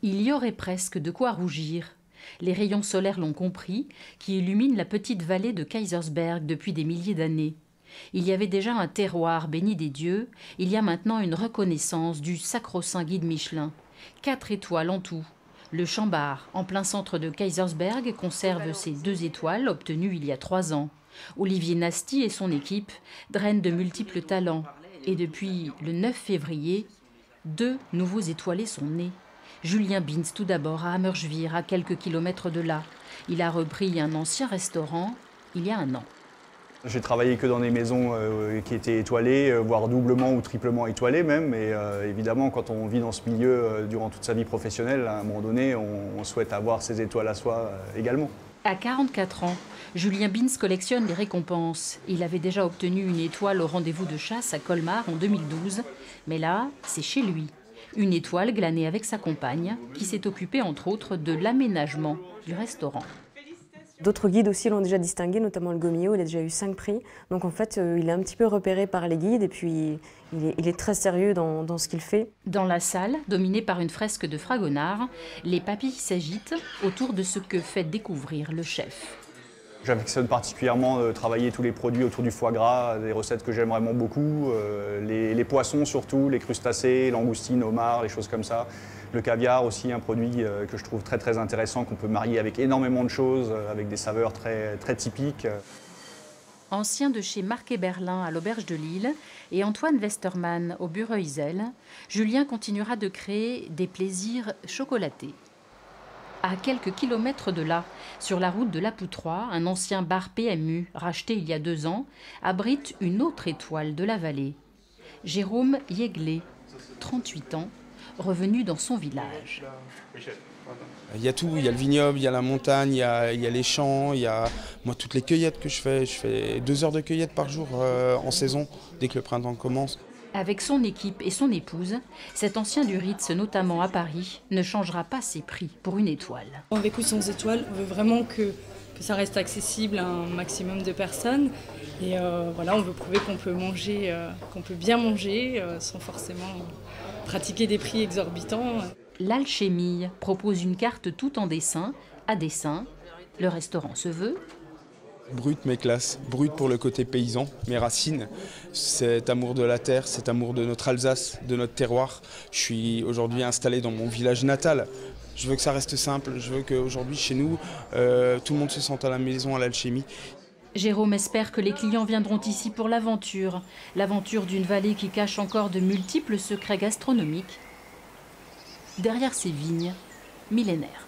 Il y aurait presque de quoi rougir. Les rayons solaires l'ont compris, qui illuminent la petite vallée de Kaysersberg depuis des milliers d'années. Il y avait déjà un terroir béni des dieux, il y a maintenant une reconnaissance du sacro-saint guide Michelin. 4 étoiles en tout. Le Chambard, en plein centre de Kaysersberg, conserve ses 2 étoiles obtenues il y a 3 ans. Olivier Nasty et son équipe drainent de multiples talents. Et depuis le 9 février, 2 nouveaux étoilés sont nés. Julien Binz, tout d'abord, à Hammerschwihr, à quelques kilomètres de là. Il a repris un ancien restaurant il y a 1 an. J'ai travaillé que dans des maisons qui étaient étoilées, voire doublement ou triplement étoilées même. Et évidemment, quand on vit dans ce milieu durant toute sa vie professionnelle, à un moment donné, on souhaite avoir ses étoiles à soi également. À 44 ans, Julien Binz collectionne les récompenses. Il avait déjà obtenu une étoile au rendez-vous de chasse à Colmar en 2012. Mais là, c'est chez lui. Une étoile glanée avec sa compagne, qui s'est occupée entre autres de l'aménagement du restaurant. D'autres guides aussi l'ont déjà distingué, notamment le Gomillot, il a déjà eu 5 prix. Donc en fait, il est un petit peu repéré par les guides et puis il est très sérieux dans ce qu'il fait. Dans la salle, dominée par une fresque de Fragonard, les papilles s'agitent autour de ce que fait découvrir le chef. J'affectionne particulièrement travailler tous les produits autour du foie gras, des recettes que j'aime vraiment beaucoup, les poissons surtout, les crustacés, langoustines, homards, les choses comme ça. Le caviar aussi, un produit que je trouve très intéressant, qu'on peut marier avec énormément de choses, avec des saveurs très typiques. Ancien de chez Marc et Berlin à l'Auberge de Lille et Antoine Westermann au Bureuizel, Julien continuera de créer des plaisirs chocolatés. À quelques kilomètres de là, sur la route de la Poutroie, un ancien bar PMU, racheté il y a 2 ans, abrite une autre étoile de la vallée. Jérôme Yeglet, 38 ans, revenu dans son village. Il y a tout, il y a le vignoble, il y a la montagne, il y a les champs, il y a moi, toutes les cueillettes que je fais 2 heures de cueillette par jour en saison, dès que le printemps commence. Avec son équipe et son épouse, cet ancien du Ritz, notamment à Paris, ne changera pas ses prix pour une étoile. Avec ou sans étoile, on veut vraiment que ça reste accessible à un maximum de personnes. Et voilà, on veut prouver qu'on peut manger, qu'on peut bien manger sans forcément pratiquer des prix exorbitants. L'Alchimie propose une carte tout en dessin, à dessin. Le restaurant se veut Brut mais classe, brut pour le côté paysan, mes racines, cet amour de la terre, cet amour de notre Alsace, de notre terroir. Je suis aujourd'hui installé dans mon village natal. Je veux que ça reste simple, je veux qu'aujourd'hui chez nous, tout le monde se sente à la maison à l'Alchimie. Jérôme espère que les clients viendront ici pour l'aventure d'une vallée qui cache encore de multiples secrets gastronomiques. Derrière ces vignes millénaires.